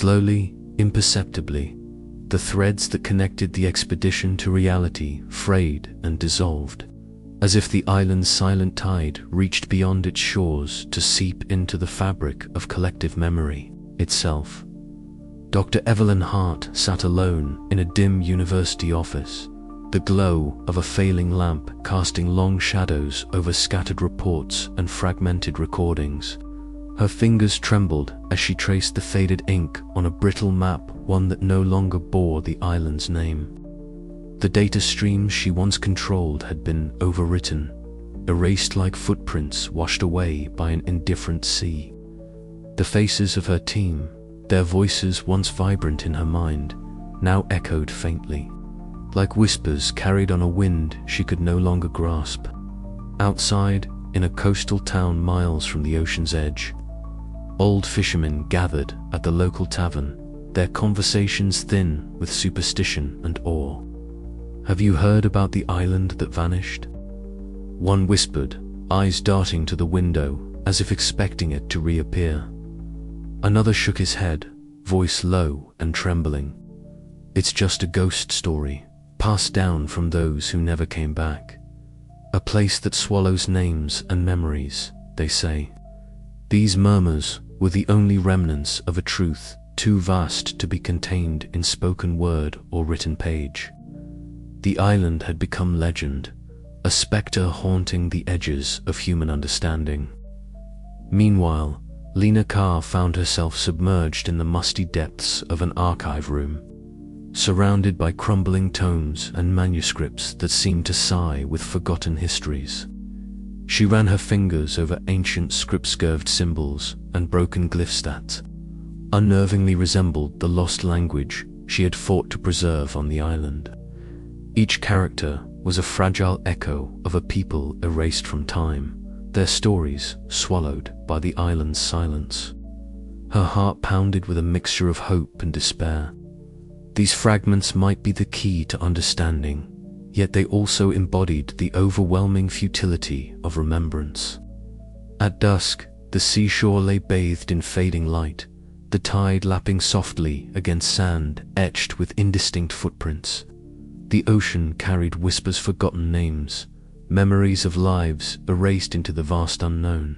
Slowly, imperceptibly, the threads that connected the expedition to reality frayed and dissolved, as if the island's silent tide reached beyond its shores to seep into the fabric of collective memory itself. Dr. Evelyn Hart sat alone in a dim university office, the glow of a failing lamp casting long shadows over scattered reports and fragmented recordings. Her fingers trembled as she traced the faded ink on a brittle map, one that no longer bore the island's name. The data streams she once controlled had been overwritten, erased like footprints washed away by an indifferent sea. The faces of her team, their voices once vibrant in her mind, now echoed faintly, like whispers carried on a wind she could no longer grasp. Outside, in a coastal town miles from the ocean's edge, old fishermen gathered at the local tavern, their conversations thin with superstition and awe. "Have you heard about the island that vanished?" one whispered, eyes darting to the window as if expecting it to reappear. Another shook his head, voice low and trembling. "It's just a ghost story, passed down from those who never came back. A place that swallows names and memories," they say. These murmurs were the only remnants of a truth too vast to be contained in spoken word or written page. The island had become legend, a specter haunting the edges of human understanding. Meanwhile, Lena Carr found herself submerged in the musty depths of an archive room, surrounded by crumbling tomes and manuscripts that seemed to sigh with forgotten histories. She ran her fingers over ancient script-scurved symbols and broken glyphs that unnervingly resembled the lost language she had fought to preserve on the island. Each character was a fragile echo of a people erased from time, their stories swallowed by the island's silence. Her heart pounded with a mixture of hope and despair. These fragments might be the key to understanding, yet they also embodied the overwhelming futility of remembrance. At dusk, the seashore lay bathed in fading light, the tide lapping softly against sand etched with indistinct footprints. The ocean carried whispers, forgotten names, memories of lives erased into the vast unknown.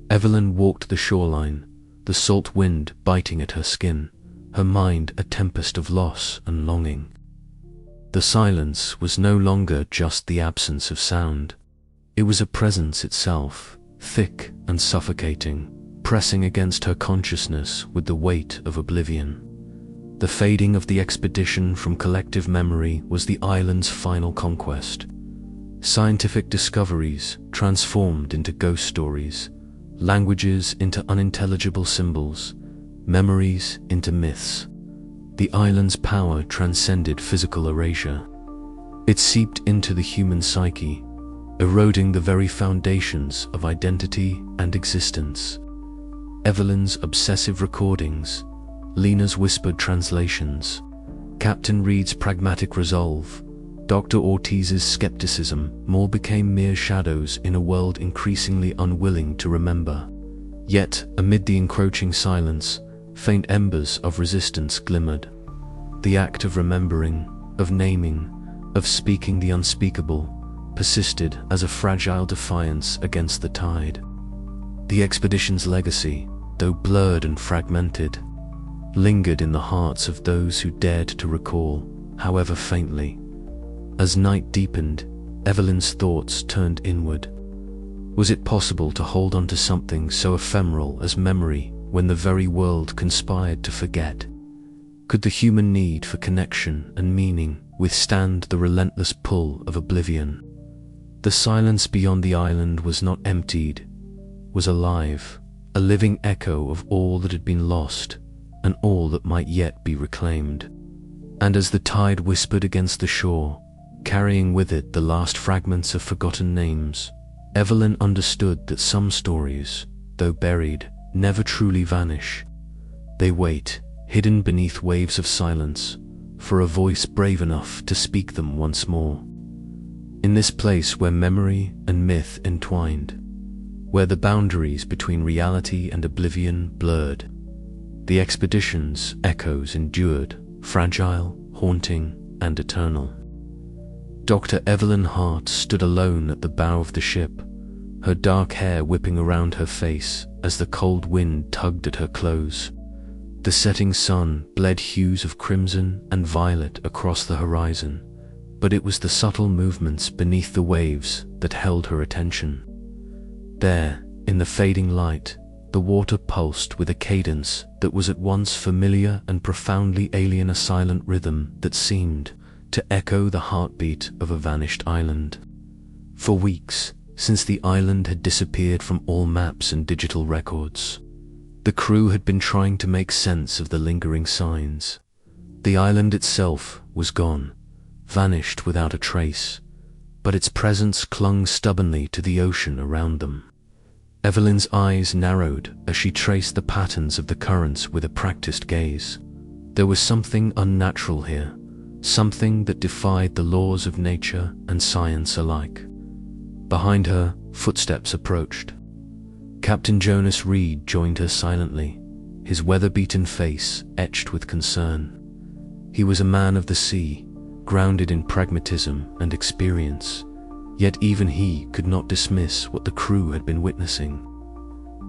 Evelyn walked the shoreline, the salt wind biting at her skin, her mind a tempest of loss and longing. The silence was no longer just the absence of sound. It was a presence itself, thick and suffocating, pressing against her consciousness with the weight of oblivion. The fading of the expedition from collective memory was the island's final conquest. Scientific discoveries transformed into ghost stories, languages into unintelligible symbols, memories into myths. The island's power transcended physical erasure. It seeped into the human psyche, eroding the very foundations of identity and existence. Evelyn's obsessive recordings, Lena's whispered translations, Captain Reed's pragmatic resolve, Dr. Ortiz's skepticism more became mere shadows in a world increasingly unwilling to remember. Yet, amid the encroaching silence, faint embers of resistance glimmered. The act of remembering, of naming, of speaking the unspeakable, persisted as a fragile defiance against the tide. The expedition's legacy, though blurred and fragmented, lingered in the hearts of those who dared to recall, however faintly. As night deepened, Evelyn's thoughts turned inward. Was it possible to hold on to something so ephemeral as memory when the very world conspired to forget? Could the human need for connection and meaning withstand the relentless pull of oblivion? The silence beyond the island was not emptied, was alive, a living echo of all that had been lost and all that might yet be reclaimed. And as the tide whispered against the shore, carrying with it the last fragments of forgotten names, Evelyn understood that some stories, though buried, never truly vanish. They wait, hidden beneath waves of silence, for a voice brave enough to speak them once more. In this place where memory and myth entwined, where the boundaries between reality and oblivion blurred, The expedition's echoes endured, fragile, haunting, and eternal. Dr. Evelyn Hart stood alone at the bow of the ship, her dark hair whipping around her face as the cold wind tugged at her clothes. The setting sun bled hues of crimson and violet across the horizon, but it was the subtle movements beneath the waves that held her attention. There, in the fading light, the water pulsed with a cadence that was at once familiar and profoundly alien, a silent rhythm that seemed to echo the heartbeat of a vanished island. For weeks, since the island had disappeared from all maps and digital records, the crew had been trying to make sense of the lingering signs. The island itself was gone, vanished without a trace, but its presence clung stubbornly to the ocean around them. Evelyn's eyes narrowed as she traced the patterns of the currents with a practiced gaze. There was something unnatural here, something that defied the laws of nature and science alike. Behind her, footsteps approached. Captain Jonas Reed joined her silently, his weather-beaten face etched with concern. He was a man of the sea, grounded in pragmatism and experience, yet even he could not dismiss what the crew had been witnessing.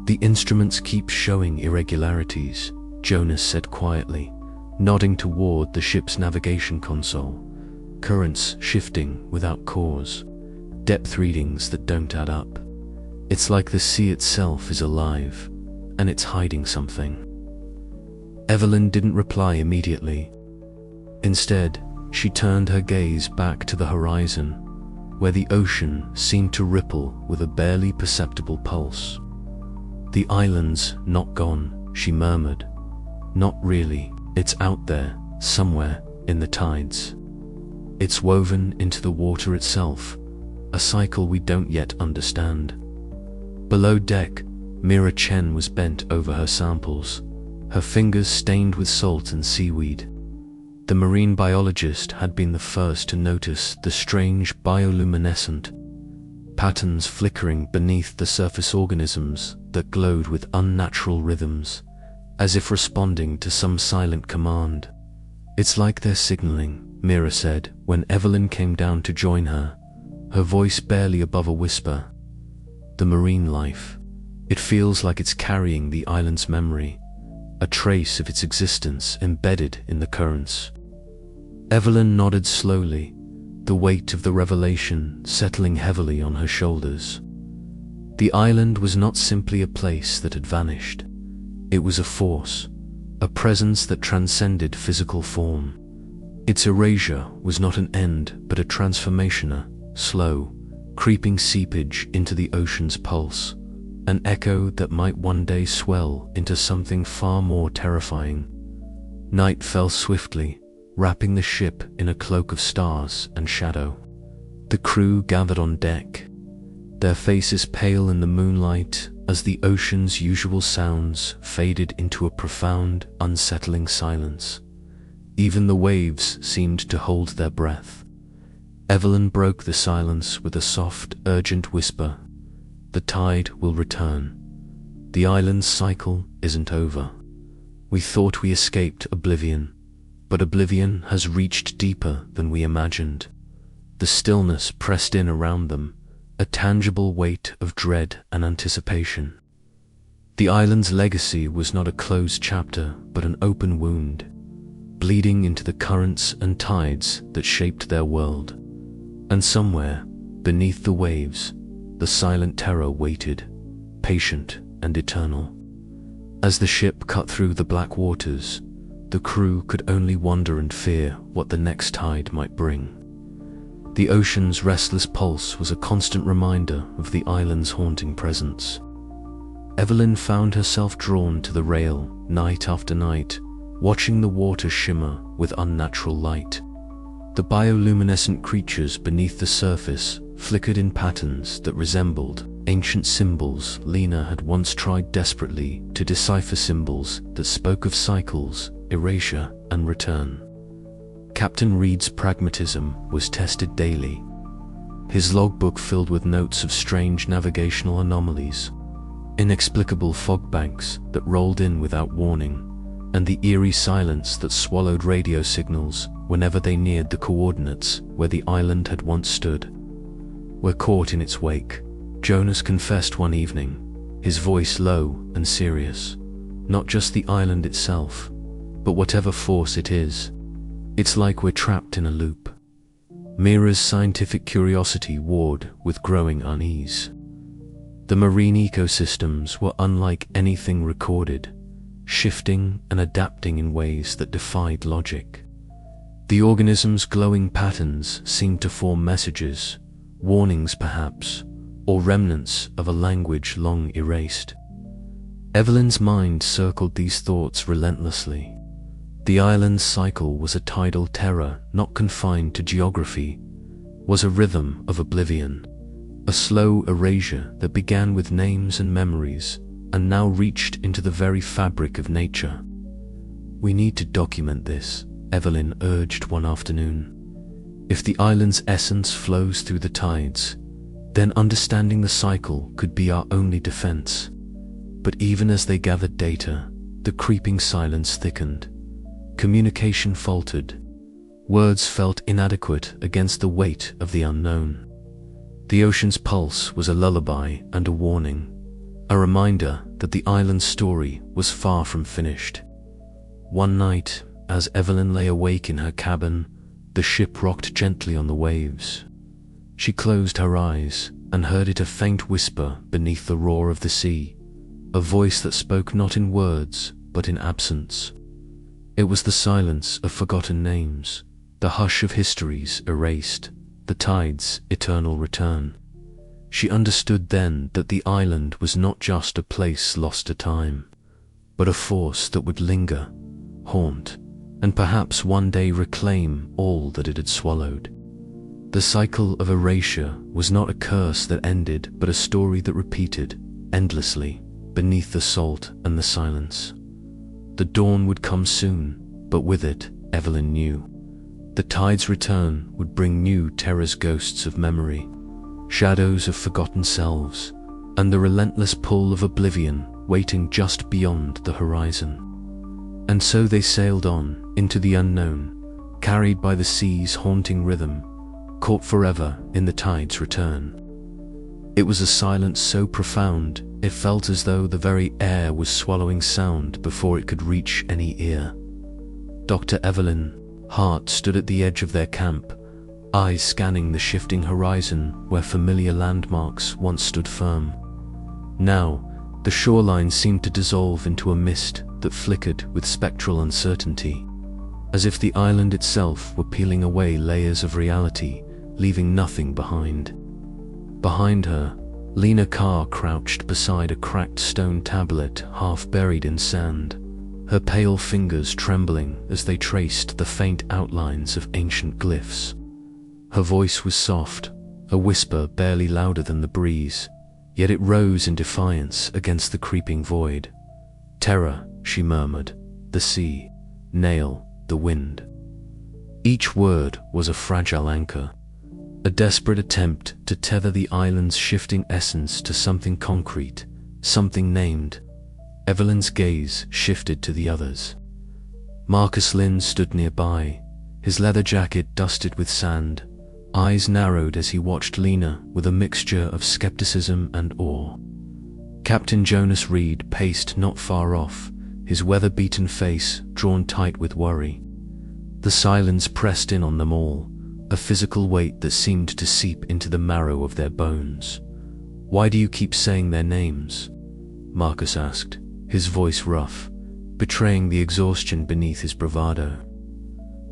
"The instruments keep showing irregularities," Jonas said quietly, nodding toward the ship's navigation console. "Currents shifting without cause, depth readings that don't add up. It's like the sea itself is alive, and it's hiding something." Evelyn didn't reply immediately. Instead, she turned her gaze back to the horizon, where the ocean seemed to ripple with a barely perceptible pulse. "The island's not gone," she murmured. "Not really. It's out there, somewhere, in the tides. It's woven into the water itself, a cycle we don't yet understand." Below deck, Mira Chen was bent over her samples, her fingers stained with salt and seaweed. The marine biologist had been the first to notice the strange bioluminescent patterns flickering beneath the surface organisms that glowed with unnatural rhythms, as if responding to some silent command. "It's like they're signaling," Mira said when Evelyn came down to join her, her voice barely above a whisper. "The marine life. It feels like it's carrying the island's memory, a trace of its existence embedded in the currents." Evelyn nodded slowly, the weight of the revelation settling heavily on her shoulders. The island was not simply a place that had vanished. It was a force, a presence that transcended physical form. Its erasure was not an end but a transformation, a slow, creeping seepage into the ocean's pulse, an echo that might one day swell into something far more terrifying. Night fell swiftly, wrapping the ship in a cloak of stars and shadow. The crew gathered on deck, their faces pale in the moonlight as the ocean's usual sounds faded into a profound, unsettling silence. Even the waves seemed to hold their breath. Evelyn broke the silence with a soft, urgent whisper. "The tide will return. The island's cycle isn't over. We thought we escaped oblivion, but oblivion has reached deeper than we imagined." The stillness pressed in around them, a tangible weight of dread and anticipation. The island's legacy was not a closed chapter, but an open wound, bleeding into the currents and tides that shaped their world. And somewhere, beneath the waves, the silent terror waited, patient and eternal. As the ship cut through the black waters, the crew could only wonder and fear what the next tide might bring. The ocean's restless pulse was a constant reminder of the island's haunting presence. Evelyn found herself drawn to the rail night after night, watching the water shimmer with unnatural light. The bioluminescent creatures beneath the surface flickered in patterns that resembled ancient symbols. Lena had once tried desperately to decipher symbols that spoke of cycles, erasure, and return. Captain Reed's pragmatism was tested daily, his logbook filled with notes of strange navigational anomalies, inexplicable fog banks that rolled in without warning, and the eerie silence that swallowed radio signals whenever they neared the coordinates where the island had once stood. "We're caught in its wake," Jonas confessed one evening, his voice low and serious. "Not just the island itself, but whatever force it is. It's like we're trapped in a loop." Mira's scientific curiosity warred with growing unease. The marine ecosystems were unlike anything recorded, shifting and adapting in ways that defied logic. The organisms' glowing patterns seemed to form messages, warnings perhaps, or remnants of a language long erased. Evelyn's mind circled these thoughts relentlessly. The island's cycle was a tidal terror not confined to geography, was a rhythm of oblivion, a slow erasure that began with names and memories and now reached into the very fabric of nature. "We need to document this," Evelyn urged one afternoon. "If the island's essence flows through the tides, then understanding the cycle could be our only defense." But even as they gathered data, the creeping silence thickened. Communication faltered. Words felt inadequate against the weight of the unknown. The ocean's pulse was a lullaby and a warning, a reminder that the island's story was far from finished. One night, as Evelyn lay awake in her cabin, the ship rocked gently on the waves. She closed her eyes and heard it a faint whisper beneath the roar of the sea, a voice that spoke not in words but in absence. It was the silence of forgotten names, the hush of histories erased, the tide's eternal return. She understood then that the island was not just a place lost to time, but a force that would linger, haunt, and perhaps one day reclaim all that it had swallowed. The cycle of erasure was not a curse that ended, but a story that repeated, endlessly, beneath the salt and the silence. The dawn would come soon, but with it, Evelyn knew, the tide's return would bring new terror's ghosts of memory, shadows of forgotten selves, and the relentless pull of oblivion waiting just beyond the horizon. And so they sailed on into the unknown, carried by the sea's haunting rhythm, caught forever in the tide's return. It was a silence so profound, it felt as though the very air was swallowing sound before it could reach any ear. Dr. Evelyn Hart stood at the edge of their camp, eyes scanning the shifting horizon where familiar landmarks once stood firm. Now, the shoreline seemed to dissolve into a mist that flickered with spectral uncertainty, as if the island itself were peeling away layers of reality, leaving nothing behind. Behind her, Lena Carr crouched beside a cracked stone tablet half buried in sand, her pale fingers trembling as they traced the faint outlines of ancient glyphs. Her voice was soft, a whisper barely louder than the breeze, yet it rose in defiance against the creeping void. "Terror," she murmured, "the sea, nail, the wind." Each word was a fragile anchor, a desperate attempt to tether the island's shifting essence to something concrete, something named. Evelyn's gaze shifted to the others. Marcus Lynn stood nearby, his leather jacket dusted with sand, eyes narrowed as he watched Lena with a mixture of skepticism and awe. Captain Jonas Reed paced not far off, his weather-beaten face drawn tight with worry. The silence pressed in on them all, a physical weight that seemed to seep into the marrow of their bones. "Why do you keep saying their names?" Marcus asked, his voice rough, betraying the exhaustion beneath his bravado.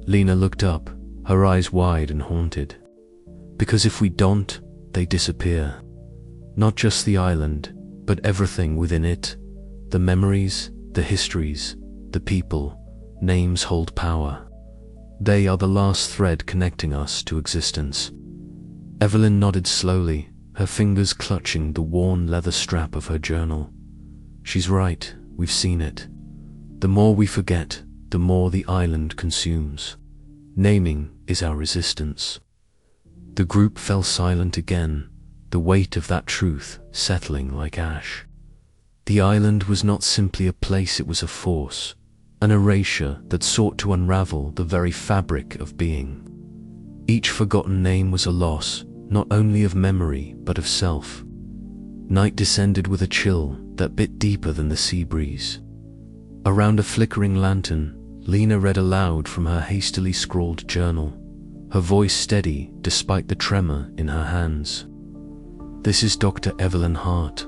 Lena looked up, her eyes wide and haunted. "Because if we don't, they disappear. Not just the island, but everything within it. The memories, the histories, the people. Names hold power. They are the last thread connecting us to existence." Evelyn nodded slowly, her fingers clutching the worn leather strap of her journal. "She's right, we've seen it. The more we forget, the more the island consumes. Naming is our resistance." The group fell silent again, the weight of that truth settling like ash. The island was not simply a place, it was a force, an erasure that sought to unravel the very fabric of being. Each forgotten name was a loss, not only of memory, but of self. Night descended with a chill that bit deeper than the sea breeze. Around a flickering lantern, Lena read aloud from her hastily scrawled journal, her voice steady despite the tremor in her hands. "This is Dr. Evelyn Hart.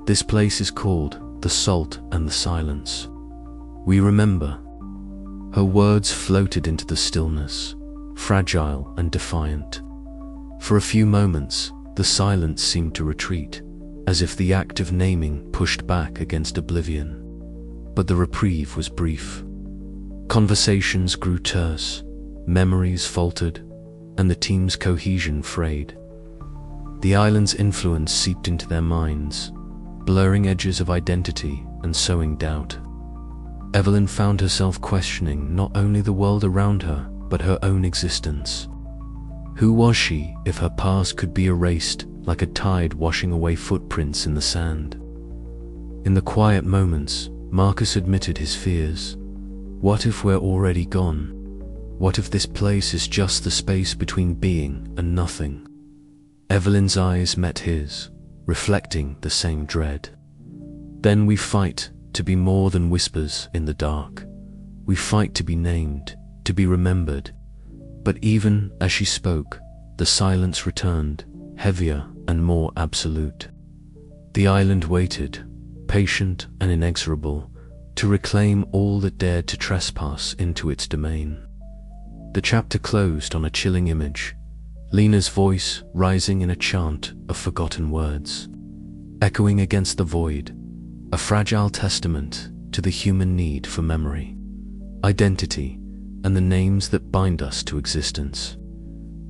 This place is called the Salt and the Silence. We remember." Her words floated into the stillness, fragile and defiant. For a few moments, the silence seemed to retreat, as if the act of naming pushed back against oblivion. But the reprieve was brief. Conversations grew terse, memories faltered, and the team's cohesion frayed. The island's influence seeped into their minds, blurring edges of identity and sowing doubt. Evelyn found herself questioning not only the world around her, but her own existence. Who was she if her past could be erased like a tide washing away footprints in the sand? In the quiet moments, Marcus admitted his fears. What if we're already gone? What if this place is just the space between being and nothing? Evelyn's eyes met his, reflecting the same dread. Then we fight to be more than whispers in the dark. We fight to be named, to be remembered. But even as she spoke, the silence returned, heavier and more absolute. The island waited, patient and inexorable, to reclaim all that dared to trespass into its domain. The chapter closed on a chilling image, Lena's voice rising in a chant of forgotten words, echoing against the void, a fragile testament to the human need for memory, identity, and the names that bind us to existence.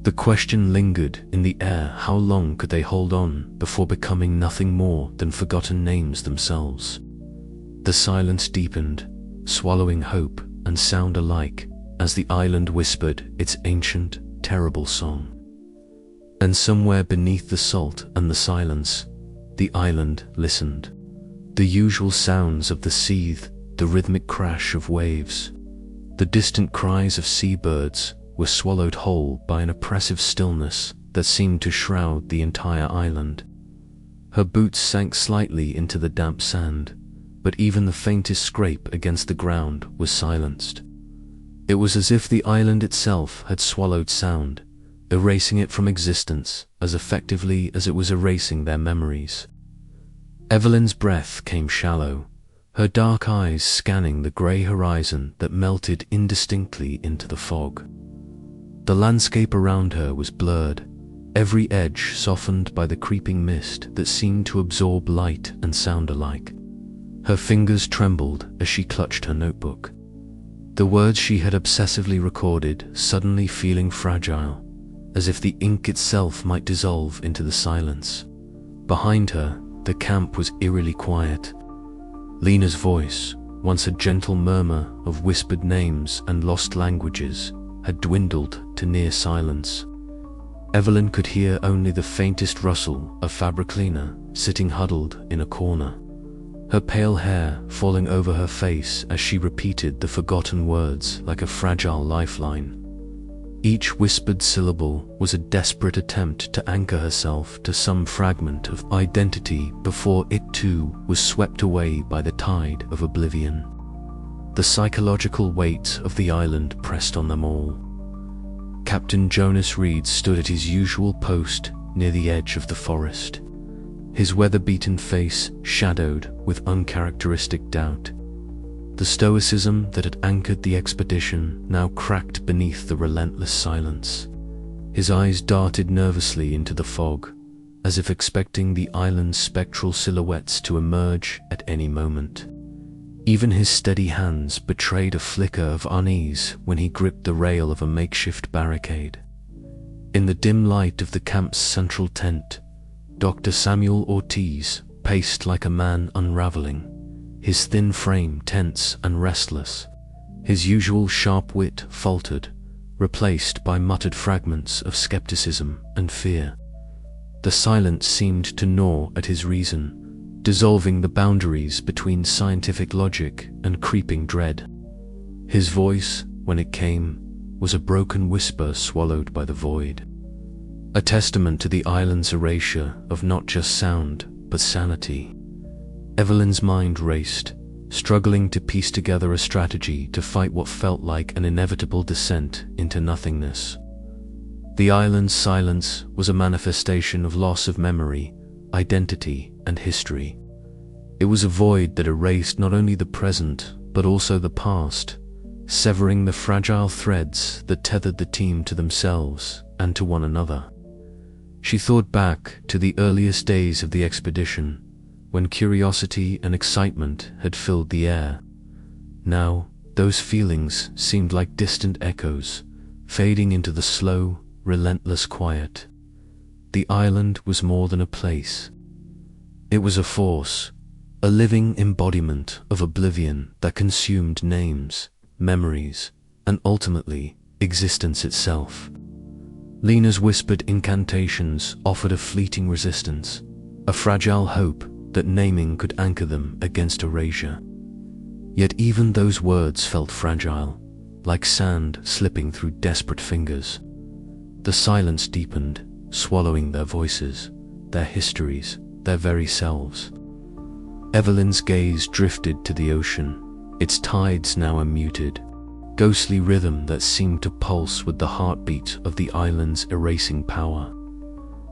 The question lingered in the air: how long could they hold on before becoming nothing more than forgotten names themselves? The silence deepened, swallowing hope and sound alike, as the island whispered its ancient, terrible song. And somewhere beneath the salt and the silence, the island listened. The usual sounds of the sea, the rhythmic crash of waves, the distant cries of seabirds were swallowed whole by an oppressive stillness that seemed to shroud the entire island. Her boots sank slightly into the damp sand, but even the faintest scrape against the ground was silenced. It was as if the island itself had swallowed sound, erasing it from existence as effectively as it was erasing their memories. Evelyn's breath came shallow, her dark eyes scanning the grey horizon that melted indistinctly into the fog. The landscape around her was blurred, every edge softened by the creeping mist that seemed to absorb light and sound alike. Her fingers trembled as she clutched her notebook, the words she had obsessively recorded suddenly feeling fragile, as if the ink itself might dissolve into the silence. Behind her, the camp was eerily quiet. Lena's voice, once a gentle murmur of whispered names and lost languages, had dwindled to near silence. Evelyn could hear only the faintest rustle of fabric cleaner sitting huddled in a corner, her pale hair falling over her face as she repeated the forgotten words like a fragile lifeline. Each whispered syllable was a desperate attempt to anchor herself to some fragment of identity before it too was swept away by the tide of oblivion. The psychological weight of the island pressed on them all. Captain Jonas Reed stood at his usual post near the edge of the forest, his weather-beaten face shadowed with uncharacteristic doubt. The stoicism that had anchored the expedition now cracked beneath the relentless silence. His eyes darted nervously into the fog, as if expecting the island's spectral silhouettes to emerge at any moment. Even his steady hands betrayed a flicker of unease when he gripped the rail of a makeshift barricade. In the dim light of the camp's central tent, Dr. Samuel Ortiz paced like a man unraveling, his thin frame tense and restless. His usual sharp wit faltered, replaced by muttered fragments of skepticism and fear. The silence seemed to gnaw at his reason, dissolving the boundaries between scientific logic and creeping dread. His voice, when it came, was a broken whisper swallowed by the void. A testament to the island's erasure of not just sound, but sanity. Evelyn's mind raced, struggling to piece together a strategy to fight what felt like an inevitable descent into nothingness. The island's silence was a manifestation of loss of memory, identity, and history. It was a void that erased not only the present, but also the past, severing the fragile threads that tethered the team to themselves and to one another. She thought back to the earliest days of the expedition, when curiosity and excitement had filled the air. Now, those feelings seemed like distant echoes, fading into the slow, relentless quiet. The island was more than a place. It was a force, a living embodiment of oblivion that consumed names, memories, and ultimately, existence itself. Lena's whispered incantations offered a fleeting resistance, a fragile hope that naming could anchor them against erasure. Yet even those words felt fragile, like sand slipping through desperate fingers. The silence deepened, swallowing their voices, their histories, their very selves. Evelyn's gaze drifted to the ocean, its tides now a muted, ghostly rhythm that seemed to pulse with the heartbeat of the island's erasing power.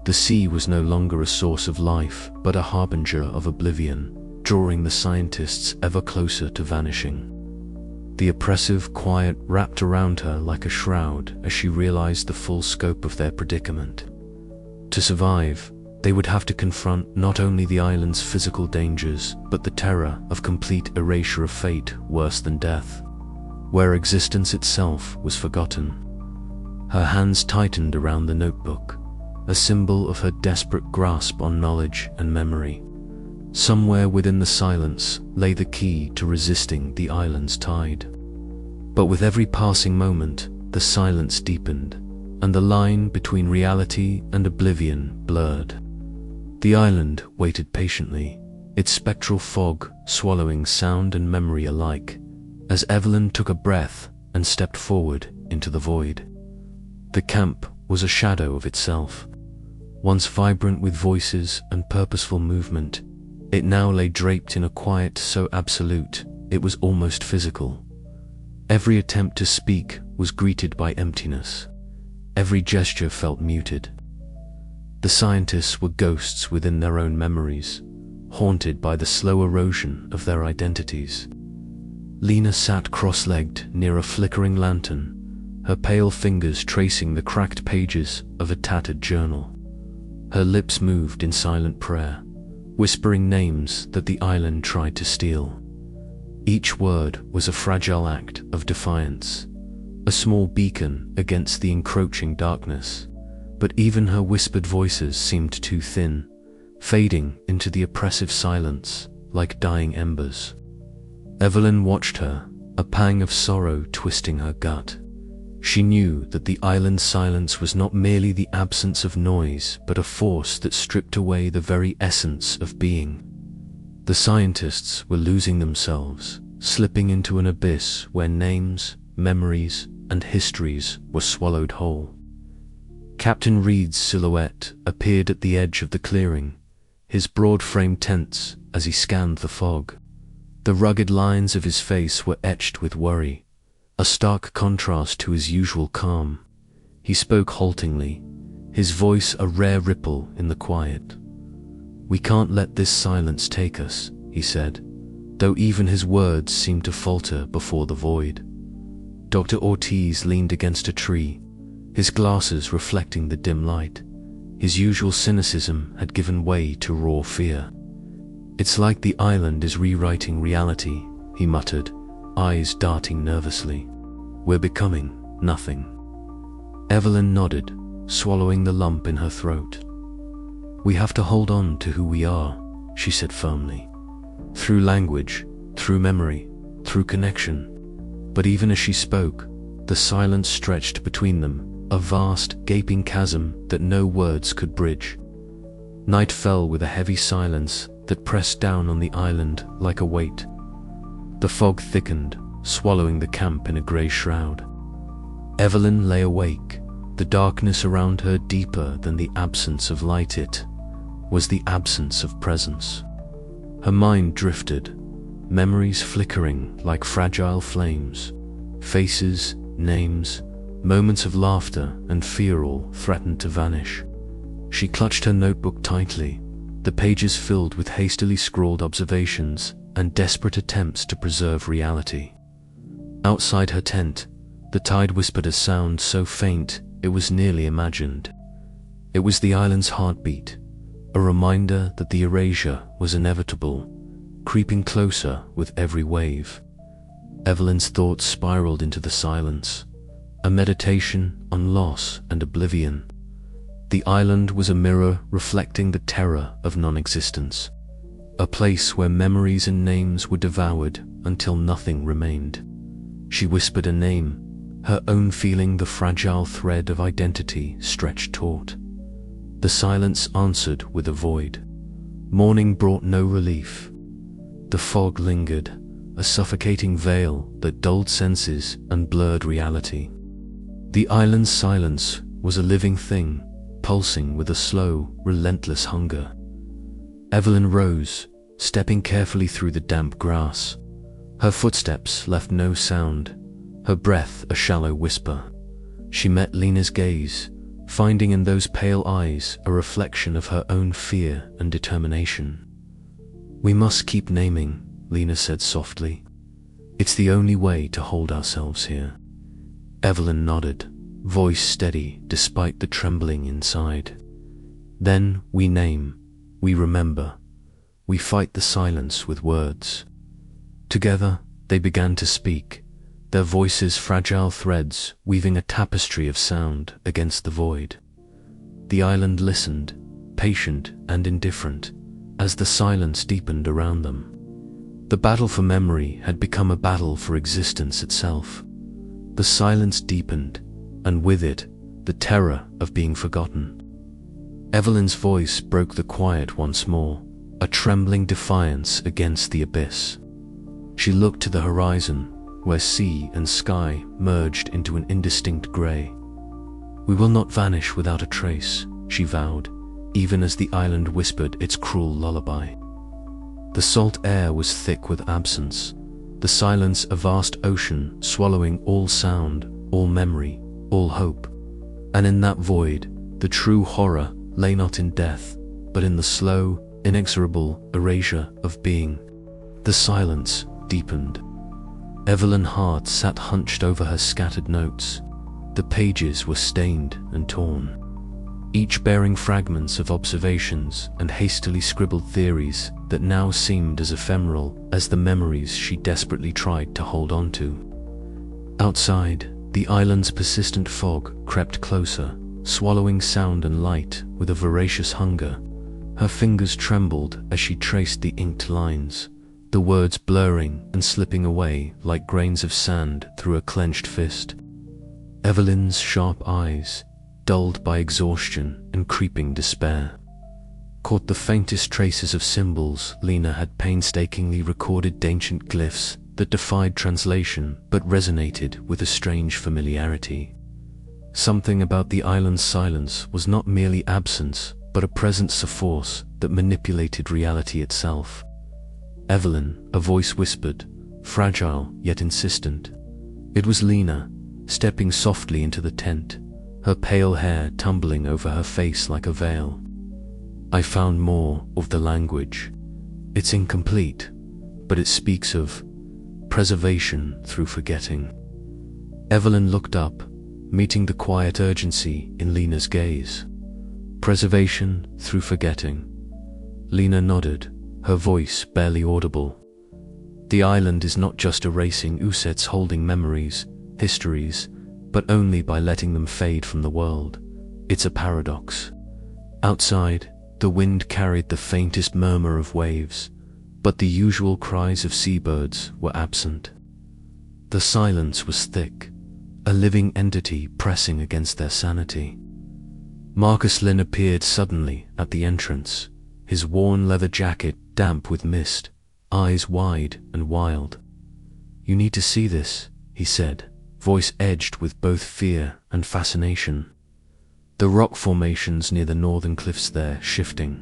The sea was no longer a source of life, but a harbinger of oblivion, drawing the scientists ever closer to vanishing. The oppressive quiet wrapped around her like a shroud as she realized the full scope of their predicament. To survive, they would have to confront not only the island's physical dangers, but the terror of complete erasure of fate worse than death, where existence itself was forgotten. Her hands tightened around the notebook, a symbol of her desperate grasp on knowledge and memory. Somewhere within the silence lay the key to resisting the island's tide. But with every passing moment, the silence deepened, and the line between reality and oblivion blurred. The island waited patiently, its spectral fog swallowing sound and memory alike, as Evelyn took a breath and stepped forward into the void. The camp was a shadow of itself. Once vibrant with voices and purposeful movement, it now lay draped in a quiet so absolute it was almost physical. Every attempt to speak was greeted by emptiness. Every gesture felt muted. The scientists were ghosts within their own memories, haunted by the slow erosion of their identities. Lena sat cross-legged near a flickering lantern, her pale fingers tracing the cracked pages of a tattered journal. Her lips moved in silent prayer, whispering names that the island tried to steal. Each word was a fragile act of defiance, a small beacon against the encroaching darkness, but even her whispered voices seemed too thin, fading into the oppressive silence like dying embers. Evelyn watched her, a pang of sorrow twisting her gut. She knew that the island's silence was not merely the absence of noise, but a force that stripped away the very essence of being. The scientists were losing themselves, slipping into an abyss where names, memories, and histories were swallowed whole. Captain Reed's silhouette appeared at the edge of the clearing, his broad frame tense as he scanned the fog. The rugged lines of his face were etched with worry, a stark contrast to his usual calm. He spoke haltingly, his voice a rare ripple in the quiet. "We can't let this silence take us," he said, though even his words seemed to falter before the void. Dr. Ortiz leaned against a tree, his glasses reflecting the dim light. His usual cynicism had given way to raw fear. "It's like the island is rewriting reality," he muttered, eyes darting nervously. "We're becoming nothing." Evelyn nodded, swallowing the lump in her throat. "We have to hold on to who we are," she said firmly. "Through language, through memory, through connection." But even as she spoke, the silence stretched between them, a vast, gaping chasm that no words could bridge. Night fell with a heavy silence that pressed down on the island like a weight. The fog thickened, swallowing the camp in a grey shroud. Evelyn lay awake, the darkness around her deeper than the absence of light. It was the absence of presence. Her mind drifted, memories flickering like fragile flames. Faces, names, moments of laughter and fear all threatened to vanish. She clutched her notebook tightly, the pages filled with hastily scrawled observations and desperate attempts to preserve reality. Outside her tent, the tide whispered a sound so faint it was nearly imagined. It was the island's heartbeat, a reminder that the erasure was inevitable, creeping closer with every wave. Evelyn's thoughts spiraled into the silence, a meditation on loss and oblivion. The island was a mirror reflecting the terror of non-existence, a place where memories and names were devoured until nothing remained. She whispered a name, her own feeling the fragile thread of identity stretched taut. The silence answered with a void. Morning brought no relief. The fog lingered, a suffocating veil that dulled senses and blurred reality. The island's silence was a living thing, pulsing with a slow, relentless hunger. Evelyn rose, stepping carefully through the damp grass. Her footsteps left no sound, her breath a shallow whisper. She met Lena's gaze, finding in those pale eyes a reflection of her own fear and determination. "We must keep naming," Lena said softly. "It's the only way to hold ourselves here." Evelyn nodded, voice steady despite the trembling inside. "Then we name, we remember, we fight the silence with words." Together, they began to speak, their voices fragile threads weaving a tapestry of sound against the void. The island listened, patient and indifferent, as the silence deepened around them. The battle for memory had become a battle for existence itself. The silence deepened, and with it, the terror of being forgotten. Evelyn's voice broke the quiet once more, a trembling defiance against the abyss. She looked to the horizon, where sea and sky merged into an indistinct grey. "We will not vanish without a trace," she vowed, even as the island whispered its cruel lullaby. The salt air was thick with absence, the silence a vast ocean swallowing all sound, all memory, all hope. And in that void, the true horror lay not in death, but in the slow, inexorable erasure of being. The silence deepened. Evelyn's heart sat hunched over her scattered notes. The pages were stained and torn, each bearing fragments of observations and hastily scribbled theories that now seemed as ephemeral as the memories she desperately tried to hold on to. Outside, the island's persistent fog crept closer, swallowing sound and light with a voracious hunger. Her fingers trembled as she traced the inked lines, the words blurring and slipping away like grains of sand through a clenched fist. Evelyn's sharp eyes, dulled by exhaustion and creeping despair, caught the faintest traces of symbols Lena had painstakingly recorded, ancient glyphs that defied translation but resonated with a strange familiarity. Something about the island's silence was not merely absence, but a presence of force that manipulated reality itself. "Evelyn," a voice whispered, fragile yet insistent. It was Lena, stepping softly into the tent, her pale hair tumbling over her face like a veil. "I found more of the language. It's incomplete, but it speaks of preservation through forgetting." Evelyn looked up, meeting the quiet urgency in Lena's gaze. "Preservation through forgetting." Lena nodded, her voice barely audible. "The island is not just erasing Usets holding memories, histories, but only by letting them fade from the world. It's a paradox." Outside, the wind carried the faintest murmur of waves, but the usual cries of seabirds were absent. The silence was thick, a living entity pressing against their sanity. Marcus Lynn appeared suddenly at the entrance, his worn leather jacket damp with mist, eyes wide and wild. "You need to see this," he said, voice edged with both fear and fascination. The rock formations near the northern cliffs there shifting,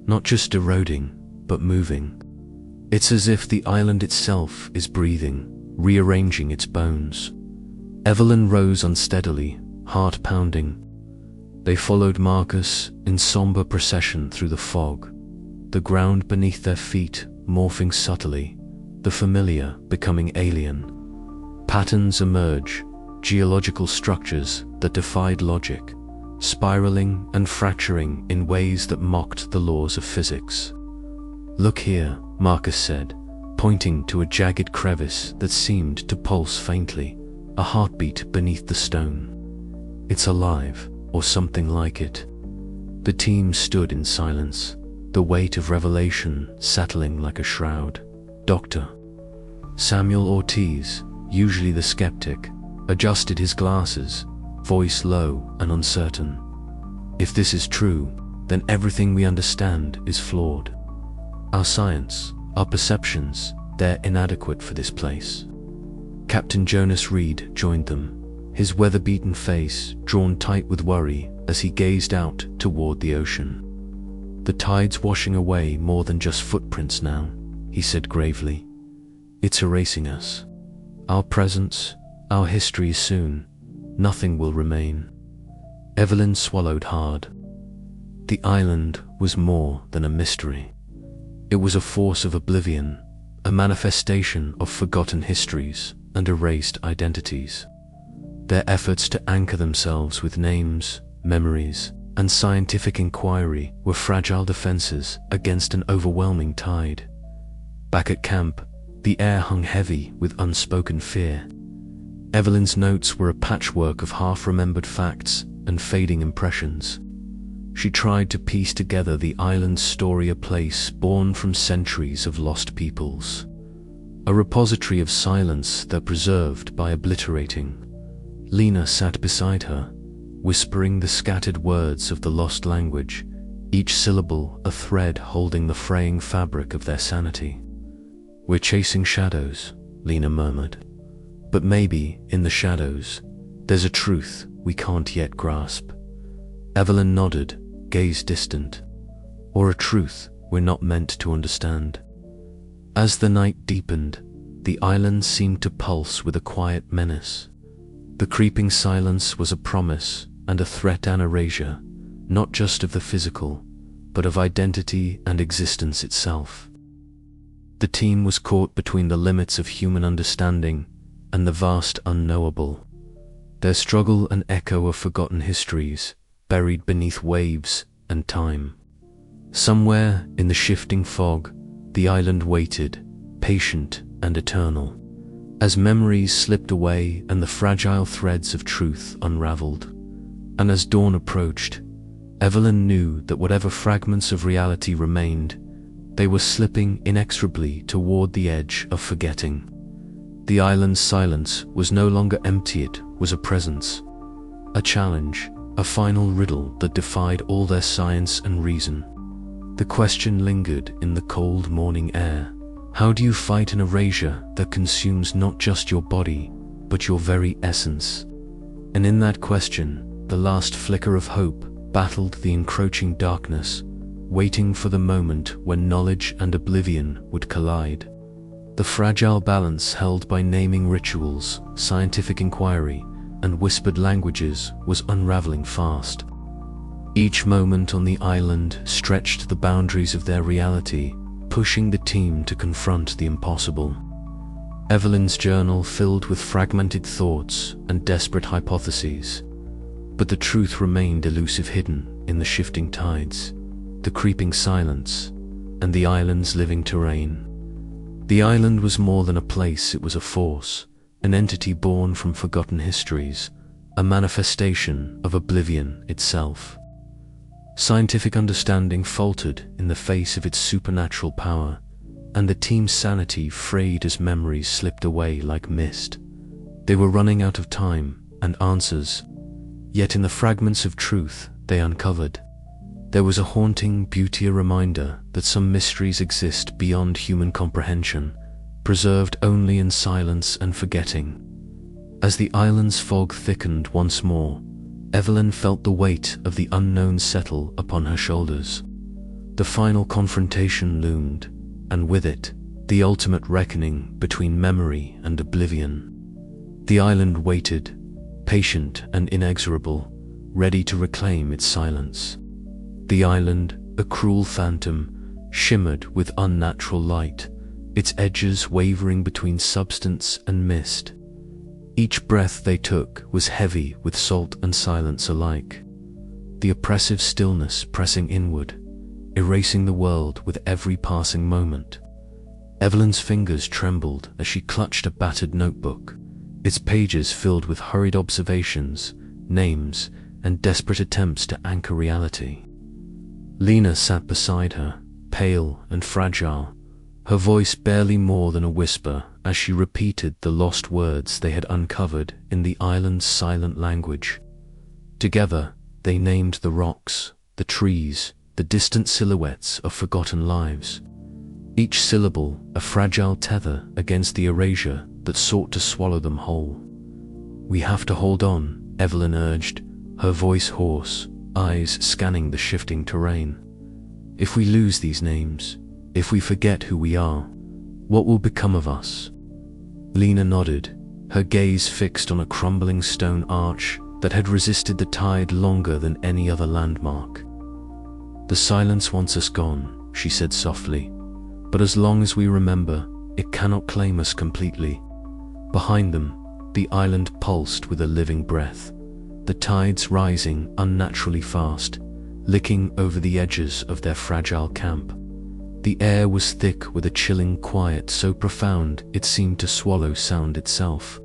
not just eroding, but moving. It's as if the island itself is breathing, rearranging its bones. Evelyn rose unsteadily, heart pounding. They followed Marcus in somber procession through the fog, the ground beneath their feet morphing subtly, the familiar becoming alien. Patterns emerge, geological structures that defied logic, spiraling and fracturing in ways that mocked the laws of physics. "Look here," Marcus said, pointing to a jagged crevice that seemed to pulse faintly, a heartbeat beneath the stone. "It's alive, or something like it." The team stood in silence, the weight of revelation settling like a shroud. Dr. Samuel Ortiz, usually the skeptic, adjusted his glasses, voice low and uncertain. "If this is true, then everything we understand is flawed. Our science, our perceptions, they're inadequate for this place." Captain Jonas Reed joined them, his weather-beaten face drawn tight with worry as he gazed out toward the ocean. "The tide's washing away more than just footprints now," he said gravely. "It's erasing us. Our presence, our history soon. Nothing will remain." Evelyn swallowed hard. The island was more than a mystery. It was a force of oblivion, a manifestation of forgotten histories and erased identities. Their efforts to anchor themselves with names, memories, and scientific inquiry were fragile defenses against an overwhelming tide. Back at camp, the air hung heavy with unspoken fear. Evelyn's notes were a patchwork of half-remembered facts and fading impressions. She tried to piece together the island's story, a place born from centuries of lost peoples. A repository of silence that preserved by obliterating. Lena sat beside her, whispering the scattered words of the lost language, each syllable a thread holding the fraying fabric of their sanity. "We're chasing shadows," Lena murmured. "But maybe, in the shadows, there's a truth we can't yet grasp." Evelyn nodded, gaze distant. "Or a truth we're not meant to understand." As the night deepened, the island seemed to pulse with a quiet menace. The creeping silence was a promise and a threat and erasure, not just of the physical, but of identity and existence itself. The team was caught between the limits of human understanding and the vast unknowable. Their struggle an echo of forgotten histories, buried beneath waves and time. Somewhere in the shifting fog, the island waited, patient and eternal, as memories slipped away and the fragile threads of truth unraveled. And as dawn approached, Evelyn knew that whatever fragments of reality remained, they were slipping inexorably toward the edge of forgetting. The island's silence was no longer empty, it was a presence, a challenge, a final riddle that defied all their science and reason. The question lingered in the cold morning air. How do you fight an erasure that consumes not just your body, but your very essence? And in that question, the last flicker of hope battled the encroaching darkness, waiting for the moment when knowledge and oblivion would collide. The fragile balance held by naming rituals, scientific inquiry, and whispered languages was unraveling fast. Each moment on the island stretched the boundaries of their reality, pushing the team to confront the impossible. Evelyn's journal filled with fragmented thoughts and desperate hypotheses, but the truth remained elusive, hidden in the shifting tides, the creeping silence, and the island's living terrain. The island was more than a place, it was a force, an entity born from forgotten histories, a manifestation of oblivion itself. Scientific understanding faltered in the face of its supernatural power, and the team's sanity frayed as memories slipped away like mist. They were running out of time and answers, yet in the fragments of truth they uncovered, there was a haunting beauty, a reminder that some mysteries exist beyond human comprehension, preserved only in silence and forgetting. As the island's fog thickened once more, Evelyn felt the weight of the unknown settle upon her shoulders. The final confrontation loomed, and with it, the ultimate reckoning between memory and oblivion. The island waited, patient and inexorable, ready to reclaim its silence. The island, a cruel phantom, shimmered with unnatural light, its edges wavering between substance and mist. Each breath they took was heavy with salt and silence alike, the oppressive stillness pressing inward, erasing the world with every passing moment. Evelyn's fingers trembled as she clutched a battered notebook, its pages filled with hurried observations, names, and desperate attempts to anchor reality. Lena sat beside her, pale and fragile, her voice barely more than a whisper as she repeated the lost words they had uncovered in the island's silent language. Together, they named the rocks, the trees, the distant silhouettes of forgotten lives. Each syllable a fragile tether against the erasure that sought to swallow them whole. "We have to hold on," Evelyn urged, her voice hoarse, eyes scanning the shifting terrain. "If we lose these names, if we forget who we are, what will become of us?" Lena nodded, her gaze fixed on a crumbling stone arch that had resisted the tide longer than any other landmark. "The silence wants us gone," she said softly, "but as long as we remember, it cannot claim us completely." Behind them, the island pulsed with a living breath, the tides rising unnaturally fast, licking over the edges of their fragile camp. The air was thick with a chilling quiet so profound it seemed to swallow sound itself.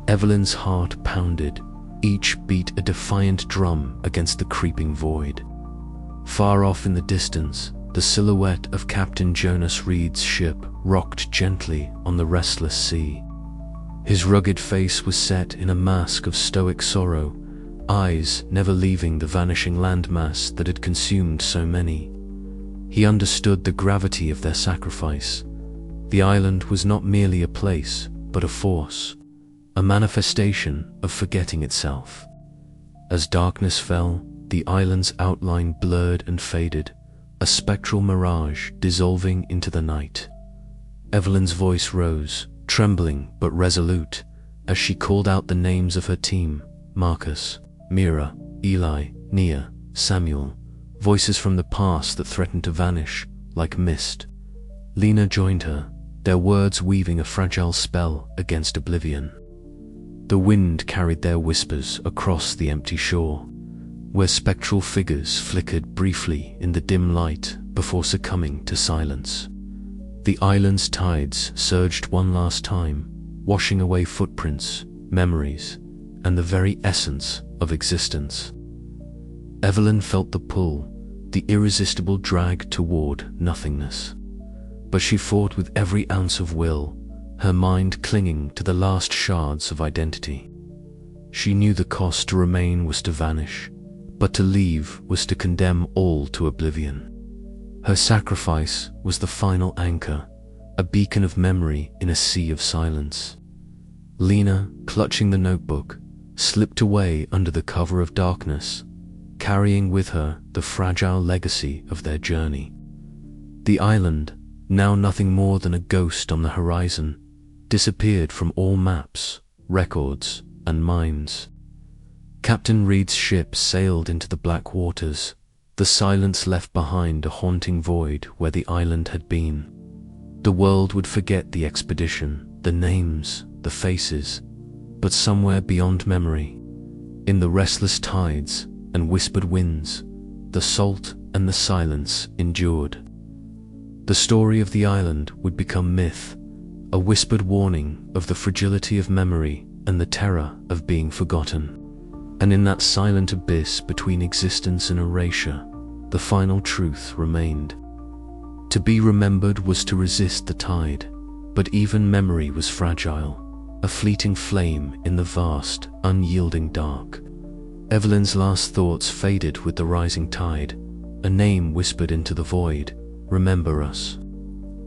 Evelyn's heart pounded, each beat a defiant drum against the creeping void. Far off in the distance, the silhouette of Captain Jonas Reed's ship rocked gently on the restless sea. His rugged face was set in a mask of stoic sorrow, eyes never leaving the vanishing landmass that had consumed so many. He understood the gravity of their sacrifice. The island was not merely a place, but a force, a manifestation of forgetting itself. As darkness fell, the island's outline blurred and faded, a spectral mirage dissolving into the night. Evelyn's voice rose, trembling but resolute, as she called out the names of her team: Marcus, Mira, Eli, Nia, Samuel, voices from the past that threatened to vanish like mist. Lena joined her, their words weaving a fragile spell against oblivion. The wind carried their whispers across the empty shore, where spectral figures flickered briefly in the dim light before succumbing to silence. The island's tides surged one last time, washing away footprints, memories, and the very essence of existence. Evelyn felt the pull, the irresistible drag toward nothingness. But she fought with every ounce of will, her mind clinging to the last shards of identity. She knew the cost to remain was to vanish, but to leave was to condemn all to oblivion. Her sacrifice was the final anchor, a beacon of memory in a sea of silence. Lena, clutching the notebook, slipped away under the cover of darkness, carrying with her the fragile legacy of their journey. The island, now nothing more than a ghost on the horizon, disappeared from all maps, records, and minds. Captain Reed's ship sailed into the black waters, the silence left behind a haunting void where the island had been. The world would forget the expedition, the names, the faces, but somewhere beyond memory, in the restless tides and whispered winds, the salt and the silence endured. The story of the island would become myth, a whispered warning of the fragility of memory and the terror of being forgotten. And in that silent abyss between existence and erasure, the final truth remained. To be remembered was to resist the tide, but even memory was fragile, a fleeting flame in the vast, unyielding dark. Evelyn's last thoughts faded with the rising tide, a name whispered into the void: "Remember us."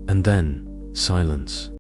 And then, silence.